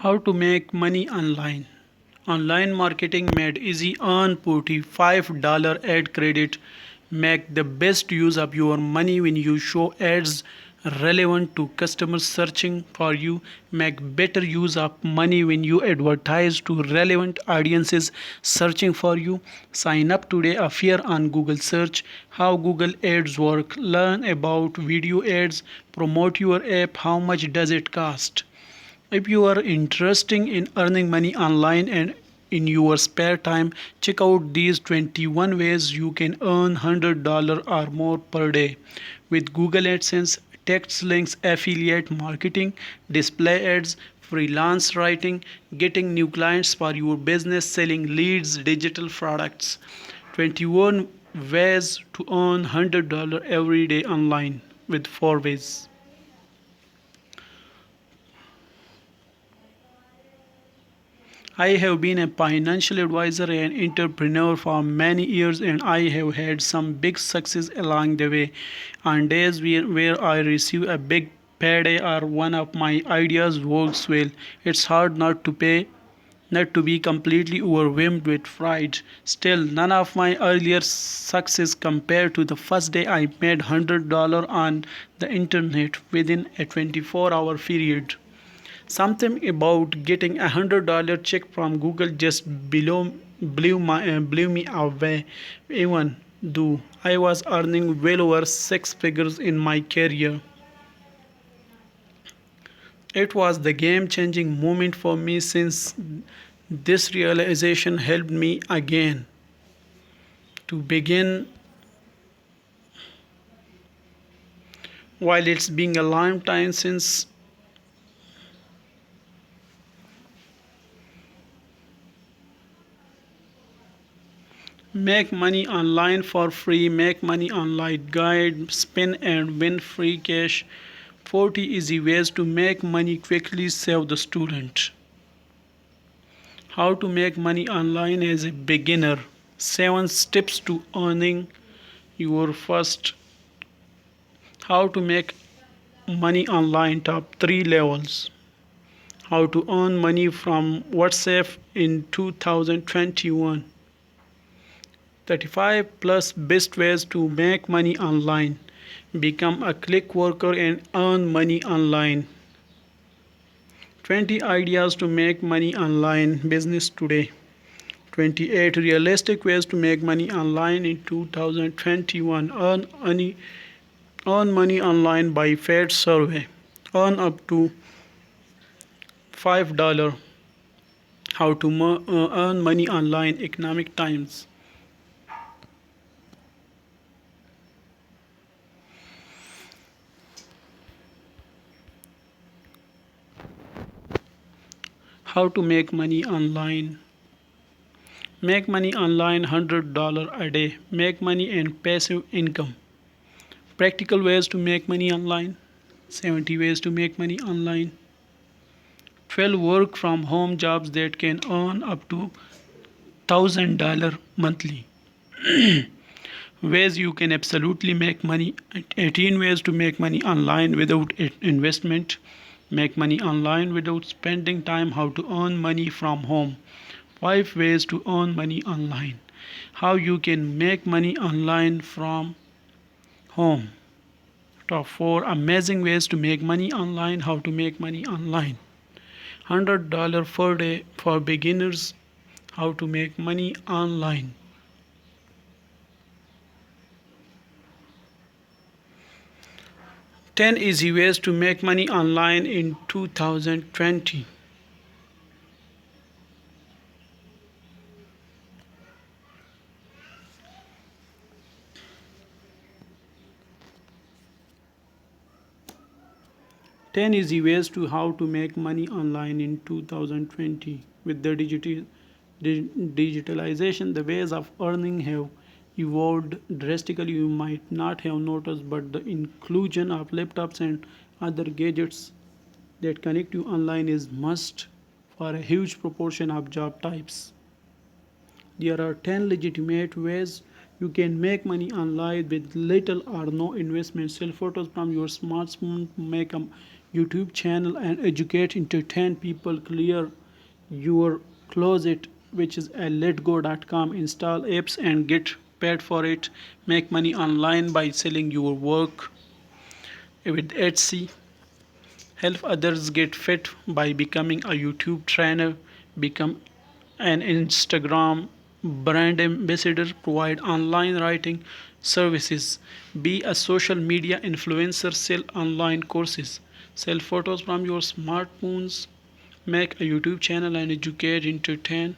How to make money online. Online marketing made easy. Earn $45 ad credit. Make the best use of your money when you show ads relevant to customers searching for you. Make better use of money when you advertise to relevant audiences searching for you. Sign up today. Appear on Google search. How Google ads work. Learn about video ads. Promote your app. How much does it cost? If you are interested in earning money online and in your spare time, check out these 21 ways you can earn $100 or more per day with Google AdSense, text links, affiliate marketing, display ads, freelance writing, getting new clients for your business, selling leads, digital products. 21 ways to earn $100 every day online with 4 ways. I have been a financial advisor and entrepreneur for many years, and I have had some big success along the way. On days where I receive a big payday or one of my ideas works well, it's hard not to be completely overwhelmed with pride. Still, none of my earlier success compared to the first day I made $100 on the internet within a 24-hour period. Something about getting $100 check from Google just blew me away. Even though I was earning well over six figures in my career, it was the game-changing moment for me since this realization helped me again to begin. While it's been a long time since make money online for free, make money online guide, spin and win free cash, 40 easy ways to make money quickly, save the student. How to make money online as a beginner, 7 steps to earning your first. How to make money online, top 3 levels. How to earn money from WhatsApp in 2021. 35 plus best ways to make money online. Become a click worker and earn money online. 20 ideas to make money online business today. 28 realistic ways to make money online in 2021. Earn money online by Fed survey. Earn up to $5. How to earn money online, Economic Times. How to make money online. Make money online, $100 a day. Make money and passive income. Practical ways to make money online. 70 ways to make money online. 12 work from home jobs that can earn up to $1,000 monthly. Ways you can absolutely make money. 18 ways to make money online without investment. Make money online without spending time. How to earn money from home. 5 ways to earn money online. How you can make money online from home. Top 4 amazing ways to make money online. How to make money online. $100 per day for beginners. How to make money online. 10 easy ways to make money online in 2020. Ten easy ways to how to make money online in 2020. With the digitalization, the ways of earning have evolved drastically. You might not have noticed, but the inclusion of laptops and other gadgets that connect you online is must for a huge proportion of job types. There are 10 legitimate ways you can make money online with little or no investment. Sell photos from your smartphone, YouTube channel and educate, entertain people, clear your closet, which is a letgo.com. Install apps and get paid for it. Make money online by selling your work with Etsy. Help others get fit by becoming a YouTube trainer. Become an Instagram brand ambassador. Provide online writing services. Be a social media influencer. Sell online courses. Sell photos from your smartphones. Make a YouTube channel and educate, entertain.